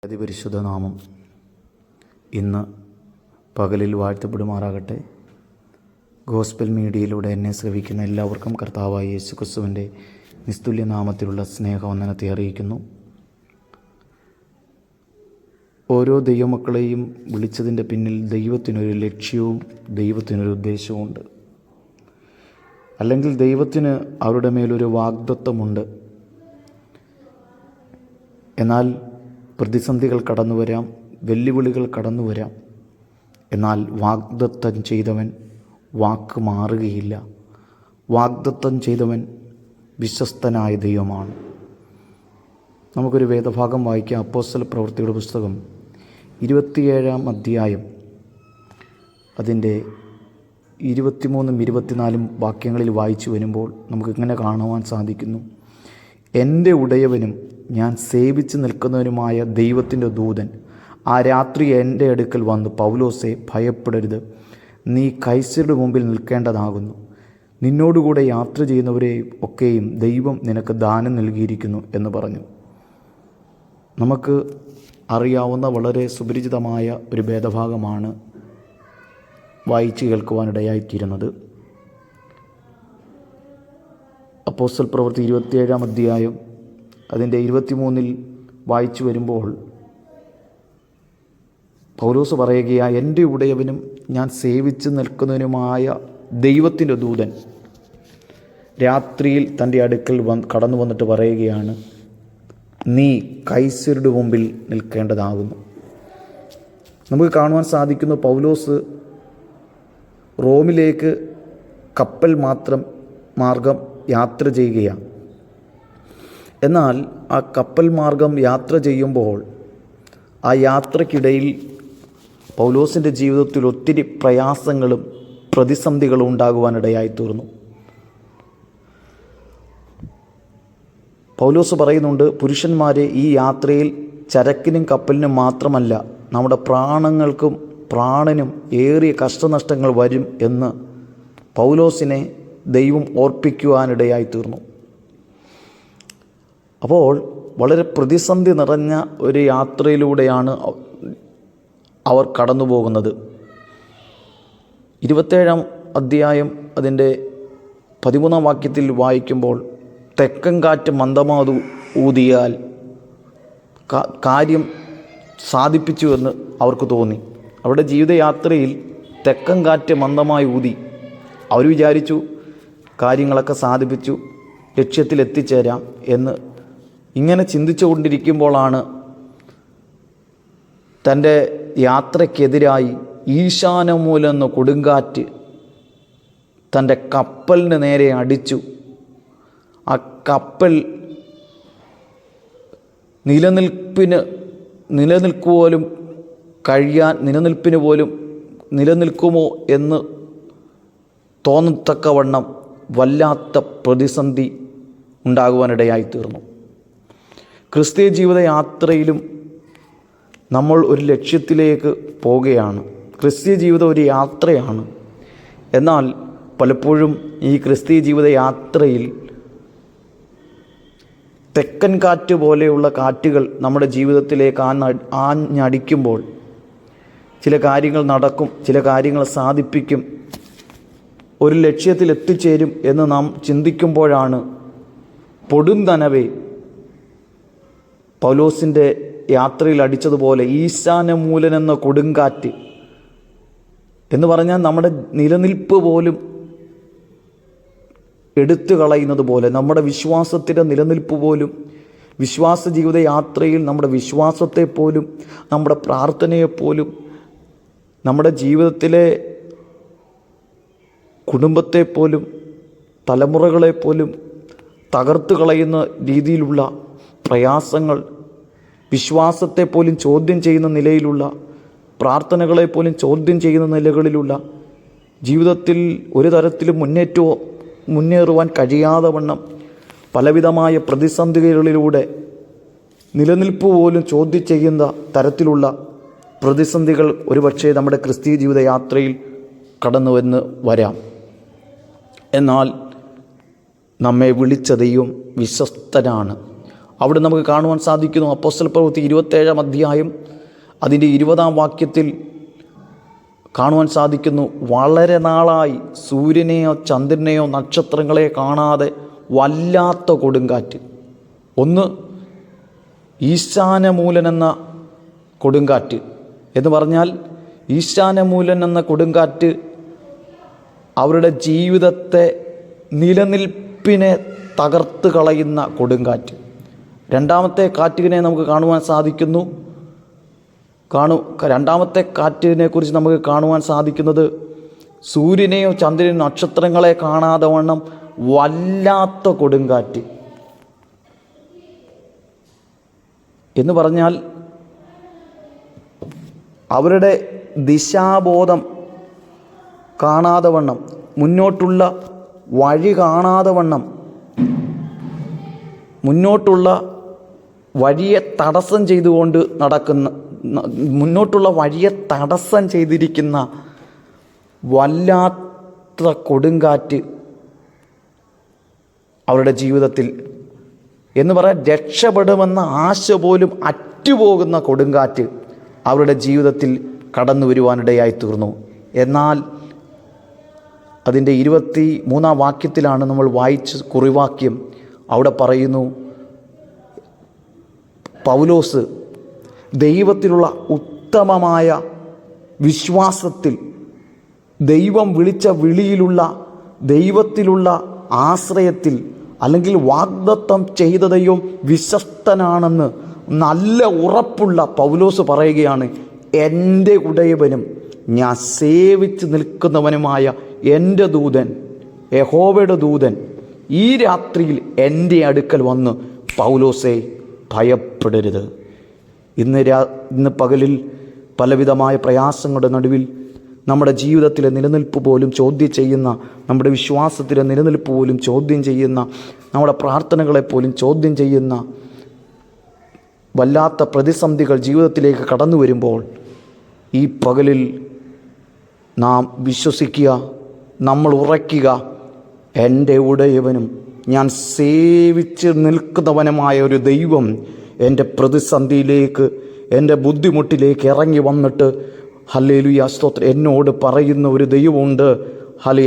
അതിപരിശുദ്ധ നാമം ഇന്ന് പകലിൽ വാഴ്ത്തപ്പെടുമാറാകട്ടെ. ഗോസ്പൽ മീഡിയയിലൂടെ എന്നെ ശ്രവിക്കുന്ന എല്ലാവർക്കും കർത്താവായ യേശു ക്രിസ്തുവിൻ്റെ നിസ്തുല്യ നാമത്തിലുള്ള സ്നേഹവന്ദനത്തെ അറിയിക്കുന്നു. ഓരോ ദൈവമക്കളെയും വിളിച്ചതിൻ്റെ പിന്നിൽ ദൈവത്തിനൊരു ലക്ഷ്യവും ദൈവത്തിനൊരു ഉദ്ദേശവുമുണ്ട്. അല്ലെങ്കിൽ ദൈവത്തിന് അവരുടെ മേലൊരു വാഗ്ദത്തമുണ്ട്. എന്നാൽ പ്രതിസന്ധികൾ കടന്നു വരാം, വെല്ലുവിളികൾ കടന്നു വരാം. എന്നാൽ വാഗ്ദത്തം ചെയ്തവൻ വാക്ക് മാറുകയില്ല. വാഗ്ദത്തം ചെയ്തവൻ വിശ്വസ്തനായ ദൈവമാണ്. നമുക്കൊരു വേദഭാഗം വായിക്കാം. അപ്പോസ്തല പ്രവൃത്തിയുടെ പുസ്തകം 27-ാം അധ്യായം അതിൻ്റെ 23-24 വാക്യങ്ങളിൽ വായിച്ചു വരുമ്പോൾ നമുക്കിങ്ങനെ കാണുവാൻ സാധിക്കുന്നു. എൻ്റെ ഉടയവനും ഞാൻ സേവിച്ച് നിൽക്കുന്നവനുമായ ദൈവത്തിൻ്റെ ദൂതൻ ആ രാത്രി എൻ്റെ അടുക്കൽ വന്ന്, പൗലോസേ, ഭയപ്പെടരുത്, നീ കൈസരുടെ മുമ്പിൽ നിൽക്കേണ്ടതാകുന്നു. നിന്നോടുകൂടെ യാത്ര ചെയ്യുന്നവരെ ഒക്കെയും ദൈവം നിനക്ക് ദാനം നൽകിയിരിക്കുന്നു എന്ന് പറഞ്ഞു. നമുക്ക് അറിയാവുന്ന വളരെ സുപരിചിതമായ ഒരു വേദഭാഗമാണ് വായിച്ച് കേൾക്കുവാനിടയായിത്തീരുന്നത്. അപ്പോസ്തല പ്രവൃത്തി 27-ാം അധ്യായം അതിൻ്റെ 23 വായിച്ചു വരുമ്പോൾ പൗലോസ് പറയുകയാ, എൻ്റെ ഉടയവനും ഞാൻ സേവിച്ച് നിൽക്കുന്നവനുമായ ദൈവത്തിൻ്റെ ദൂതൻ രാത്രിയിൽ തൻ്റെ അടുക്കൽ കടന്നു വന്നിട്ട് പറയുകയാണ്, നീ കൈസരുടെ മുമ്പിൽ നിൽക്കേണ്ടതാകുന്നു. നമുക്ക് കാണുവാൻ സാധിക്കുന്നു, പൗലോസ് റോമിലേക്ക് കപ്പൽ മാർഗം യാത്ര ചെയ്യുകയാണ്. എന്നാൽ ആ കപ്പൽ മാർഗം യാത്ര ചെയ്യുമ്പോൾ ആ യാത്രക്കിടയിൽ പൗലോസിൻ്റെ ജീവിതത്തിൽ ഒത്തിരി പ്രയാസങ്ങളും പ്രതിസന്ധികളും ഉണ്ടാകുവാനിടയായിത്തീർന്നു. പൗലോസ് പറയുന്നുണ്ട്, പുരുഷന്മാരെ, ഈ യാത്രയിൽ ചരക്കിനും കപ്പലിനും മാത്രമല്ല നമ്മുടെ പ്രാണനും ഏറിയ കഷ്ടനഷ്ടങ്ങൾ വരും എന്ന് പൗലോസിനെ ദൈവം ഓർപ്പിക്കുവാനിടയായിത്തീർന്നു. അപ്പോൾ വളരെ പ്രതിസന്ധി നിറഞ്ഞ ഒരു യാത്രയിലൂടെയാണ് അവർ കടന്നു പോകുന്നത്. 27-ാം അധ്യായം അതിൻ്റെ 13-ാം വാക്യത്തിൽ വായിക്കുമ്പോൾ, തെക്കൻ കാറ്റ് മന്ദമാതു ഊതിയാൽ കാര്യം സാധിപ്പിച്ചു എന്ന് അവർക്ക് തോന്നി. അവരുടെ ജീവിതയാത്രയിൽ തെക്കൻ കാറ്റ് മന്ദമായി ഊതി. അവർ വിചാരിച്ചു കാര്യങ്ങളൊക്കെ സാധിപ്പിച്ചു, ലക്ഷ്യത്തിൽ എത്തിച്ചേരാം എന്ന്. ഇങ്ങനെ ചിന്തിച്ചു കൊണ്ടിരിക്കുമ്പോഴാണ് തൻ്റെ യാത്രയ്ക്കെതിരായി ഈശാനമൂലം എന്ന കൊടുങ്കാറ്റ് തൻ്റെ കപ്പലിന് നേരെ അടിച്ചു. ആ കപ്പൽ നിലനിൽക്കുമോ എന്ന് തോന്നത്തക്കവണ്ണം വല്ലാത്ത പ്രതിസന്ധി ഉണ്ടാകുവാനിടയായിത്തീർന്നു. ക്രിസ്തീയ ജീവിതയാത്രയിലും നമ്മൾ ഒരു ലക്ഷ്യത്തിലേക്ക് പോവുകയാണ്. ക്രിസ്തീയ ജീവിതം ഒരു യാത്രയാണ്. എന്നാൽ പലപ്പോഴും ഈ ക്രിസ്തീയ ജീവിതയാത്രയിൽ തെക്കൻ കാറ്റ് പോലെയുള്ള കാറ്റുകൾ നമ്മുടെ ജീവിതത്തിലേക്ക് ആഞ്ഞടിക്കുമ്പോൾ ചില കാര്യങ്ങൾ നടക്കും, ചില കാര്യങ്ങൾ സാധിപ്പിക്കും, ഒരു ലക്ഷ്യത്തിൽ എത്തിച്ചേരും എന്ന് നാം ചിന്തിക്കുമ്പോഴാണ് പൊടുന്നനവേ പൗലോസിൻ്റെ യാത്രയിൽ അടിച്ചതുപോലെ ഈശാനമൂലനെന്ന കൊടുങ്കാറ്റ് എന്ന് പറഞ്ഞാൽ നമ്മുടെ നിലനിൽപ്പ് പോലും എടുത്തു കളയുന്നത് പോലെ, നമ്മുടെ വിശ്വാസത്തിൻ്റെ നിലനിൽപ്പ് പോലും, വിശ്വാസ ജീവിതയാത്രയിൽ നമ്മുടെ വിശ്വാസത്തെപ്പോലും, നമ്മുടെ പ്രാർത്ഥനയെപ്പോലും, നമ്മുടെ ജീവിതത്തിലെ കുടുംബത്തെപ്പോലും, തലമുറകളെപ്പോലും തകർത്ത് കളയുന്ന രീതിയിലുള്ള പ്രയാസങ്ങൾ, വിശ്വാസത്തെപ്പോലും ചോദ്യം ചെയ്യുന്ന നിലയിലുള്ള, പ്രാർത്ഥനകളെപ്പോലും ചോദ്യം ചെയ്യുന്ന നിലകളിലുള്ള, ജീവിതത്തിൽ ഒരു തരത്തിലും മുന്നേറുവാൻ കഴിയാതെ വണ്ണം പലവിധമായ പ്രതിസന്ധികളിലൂടെ നിലനിൽപ്പ് പോലും ചോദ്യം ചെയ്യുന്ന തരത്തിലുള്ള പ്രതിസന്ധികൾ ഒരുപക്ഷെ നമ്മുടെ ക്രിസ്തീയ ജീവിതയാത്രയിൽ കടന്നുവന്ന് വരാം. എന്നാൽ നമ്മെ വിളിച്ച ദൈവം വിശ്വസ്തനാണ്. അവിടെ നമുക്ക് കാണുവാൻ സാധിക്കുന്നു. അപ്പോസ്തല പ്രവൃത്തി 27-ാം അധ്യായം അതിൻ്റെ 20-ാം വാക്യത്തിൽ കാണുവാൻ സാധിക്കുന്നു, വളരെ നാളായി സൂര്യനെയോ ചന്ദ്രനെയോ നക്ഷത്രങ്ങളെ കാണാതെ വല്ലാത്ത കൊടുങ്കാറ്റ്. ഒന്ന് ഈശാനമൂലൻ എന്ന കൊടുങ്കാറ്റ് എന്ന് പറഞ്ഞാൽ, ഈശാനമൂലൻ എന്ന കൊടുങ്കാറ്റ് അവരുടെ ജീവിതത്തെ നിലനിൽപ്പിനെ തകർത്ത് കളയുന്ന കൊടുങ്കാറ്റ്. രണ്ടാമത്തെ കാറ്റിനെ നമുക്ക് കാണുവാൻ സാധിക്കുന്നു. രണ്ടാമത്തെ കാറ്റിനെ കുറിച്ച് നമുക്ക് കാണുവാൻ സാധിക്കുന്നത്, സൂര്യനെയോ ചന്ദ്രനെയോ നക്ഷത്രങ്ങളെ കാണാതെ വണ്ണം വല്ലാത്ത കൊടുങ്കാറ്റ് എന്ന് പറഞ്ഞാൽ അവരുടെ ദിശാബോധം കാണാതെ വണ്ണം, മുന്നോട്ടുള്ള വഴി കാണാതെ വണ്ണം, മുന്നോട്ടുള്ള വഴിയെ തടസ്സം ചെയ്തുകൊണ്ട് മുന്നോട്ടുള്ള വഴിയെ തടസ്സം ചെയ്തിരിക്കുന്ന വല്ലാത്ത കൊടുങ്കാറ്റ് അവരുടെ ജീവിതത്തിൽ എന്ന് പറയാൻ, രക്ഷപ്പെടുമെന്ന ആശ പോലും അറ്റുപോകുന്ന കൊടുങ്കാറ്റ് അവരുടെ ജീവിതത്തിൽ കടന്നു വരുവാനിടയായി തീർന്നു. എന്നാൽ അതിൻ്റെ 23-ാം വാക്യത്തിലാണ് നമ്മൾ വായിച്ച കുറിവാക്യം. അവിടെ പറയുന്നു, പൗലോസ് ദൈവത്തിലുള്ള ഉത്തമമായ വിശ്വാസത്തിൽ, ദൈവം വിളിച്ച വിളിയിലുള്ള, ദൈവത്തിലുള്ള ആശ്രയത്തിൽ, അല്ലെങ്കിൽ വാഗ്ദത്തം ചെയ്ത ദൈവം വിശ്വസ്തനാണെന്ന് നല്ല ഉറപ്പുള്ള പൗലോസ് പറയുകയാണ്, എൻ്റെ ഉടയവനും ഞാൻ സേവിച്ച് നിൽക്കുന്നവനുമായ എൻ്റെ ദൂതൻ, യഹോവയുടെ ദൂതൻ ഈ രാത്രിയിൽ എൻ്റെ അടുക്കൽ വന്ന്, പൗലോസേ ഭയപ്പെടരുത്. ഇന്ന് പകലിൽ പലവിധമായ പ്രയാസങ്ങളുടെ നടുവിൽ നമ്മുടെ ജീവിതത്തിലെ നിലനിൽപ്പ് പോലും ചോദ്യം ചെയ്യുന്ന, നമ്മുടെ വിശ്വാസത്തിലെ നിലനിൽപ്പ് പോലും ചോദ്യം ചെയ്യുന്ന, നമ്മുടെ പ്രാർത്ഥനകളെപ്പോലും ചോദ്യം ചെയ്യുന്ന വല്ലാത്ത പ്രതിസന്ധികൾ ജീവിതത്തിലേക്ക് കടന്നു വരുമ്പോൾ, ഈ പകലിൽ നാം വിശ്വസിക്കുക, നമ്മൾ ഉറയ്ക്കുക, എൻ്റെ ഉടയവനും ഞാൻ സേവിച്ച് നിൽക്കുന്നവനുമായ ഒരു ദൈവം എൻ്റെ പ്രതിസന്ധിയിലേക്ക്, എൻ്റെ ബുദ്ധിമുട്ടിലേക്ക് ഇറങ്ങി വന്നിട്ട്, ഹല്ലേലൂയ സ്തോത്രം, എന്നോട് പറയുന്ന ഒരു ദൈവമുണ്ട്.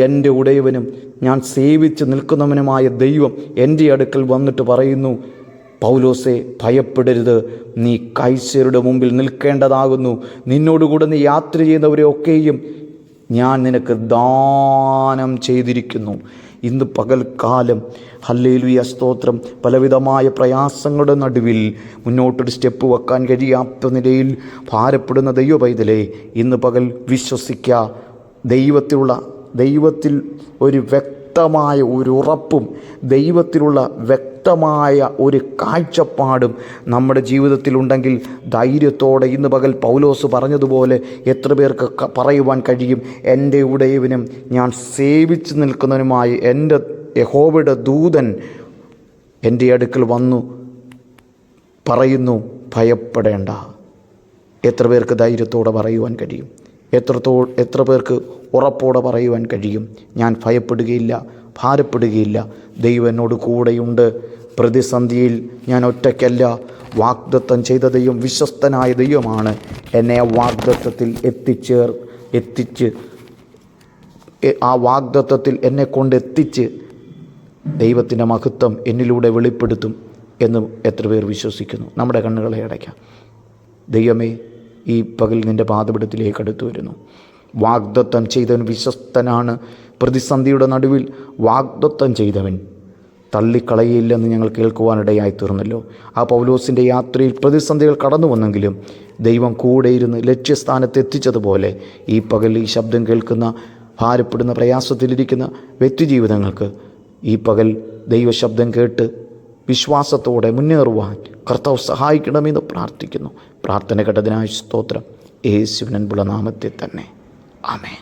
എൻ്റെ ഉടയവനും ഞാൻ സേവിച്ച് നിൽക്കുന്നവനുമായ ദൈവം എൻ്റെ അടുക്കൽ വന്നിട്ട് പറയുന്നു, പൗലോസേ ഭയപ്പെടരുത്, നീ കൈസരുടെ മുമ്പിൽ നിൽക്കേണ്ടതാകുന്നു. നിന്നോടുകൂടെ നീ യാത്ര ചെയ്യുന്നവരെയൊക്കെയും ഞാൻ നിനക്ക് ദാനം ചെയ്തിരിക്കുന്നു. ഇന്ന് പകൽക്കാലം ഹല്ലേലൂയ സ്തോത്രം, പലവിധമായ പ്രയാസങ്ങളുടെ നടുവിൽ മുന്നോട്ടൊരു സ്റ്റെപ്പ് വെക്കാൻ കഴിയാത്ത നിലയിൽ ഭാരപ്പെടുന്ന ദൈവ പൈതലേ, ഇന്ന് പകൽ വിശ്വസിക്കുക. ദൈവത്തിൽ ഒരു വ്യക്തമായ ഒരു ഉറപ്പും, ദൈവത്തിലുള്ള വ്യക്തമായ ഒരു കാഴ്ചപ്പാടും നമ്മുടെ ജീവിതത്തിലുണ്ടെങ്കിൽ ധൈര്യത്തോടെ ഇന്ന് പകൽ പൗലോസ് പറഞ്ഞതുപോലെ എത്ര പേർക്ക് പറയുവാൻ കഴിയും, എൻ്റെ ഉടയവനും ഞാൻ സേവിച്ച് നിൽക്കുന്നവനുമായ എൻ്റെ യഹോവയുടെ ദൂതൻ എൻ്റെ അടുക്കൽ വന്നു പറയുന്നു, ഭയപ്പെടേണ്ട. എത്ര പേർക്ക് ധൈര്യത്തോടെ പറയുവാൻ കഴിയും? എത്ര പേർക്ക് ഉറപ്പോടെ പറയുവാൻ കഴിയും, ഞാൻ ഭയപ്പെടുകയില്ല, ഭാരപ്പെടുകയില്ല, ദൈവം എന്നോട് കൂടെയുണ്ട്, പ്രതിസന്ധിയിൽ ഞാൻ ഒറ്റയ്ക്കല്ല, വാഗ്ദത്തം ചെയ്ത ദൈവം വിശ്വസ്തനായ ദൈവമാണ്, എന്നെ ആ വാഗ്ദത്തത്തിൽ എത്തിച്ച് ആ വാഗ്ദത്തത്തിൽ എന്നെ കൊണ്ടെത്തിച്ച് ദൈവത്തിൻ്റെ മഹത്വം എന്നിലൂടെ വെളിപ്പെടുത്തും എന്ന് എത്ര പേർ വിശ്വസിക്കുന്നു? നമ്മുടെ കണ്ണുകളെ അടയ്ക്കാം. ദൈവമേ, ഈ പകൽ നിൻ്റെ പാദപീഠത്തിലേക്ക് അടുത്തു വരുന്നു. വാഗ്ദത്തം ചെയ്തവൻ വിശ്വസ്തനാണ്. പ്രതിസന്ധിയുടെ നടുവിൽ വാഗ്ദത്തം ചെയ്തവൻ തള്ളിക്കളയില്ലെന്ന് ഞങ്ങൾ കേൾക്കുവാനിടയായി തീർന്നല്ലോ. ആ പൗലോസിൻ്റെ യാത്രയിൽ പ്രതിസന്ധികൾ കടന്നു വന്നെങ്കിലും ദൈവം കൂടെ ഇരുന്ന് ലക്ഷ്യസ്ഥാനത്ത് എത്തിച്ചതുപോലെ ഈ പകൽ ഈ ശബ്ദം കേൾക്കുന്ന, ഭാരപ്പെടുന്ന, പ്രയാസത്തിലിരിക്കുന്ന വ്യക്തിജീവിതങ്ങൾക്ക് ഈ പകൽ ദൈവശബ്ദം കേട്ട് വിശ്വാസത്തോടെ മുന്നേറുവാൻ കർത്താവ് സഹായിക്കണമെന്ന് പ്രാർത്ഥിക്കുന്നു. പ്രാർത്ഥന കേട്ടതിനായി സ്തോത്രം. യേശുവിൻ അൻപുള്ള നാമത്തിൽ തന്നെ. ആമേൻ.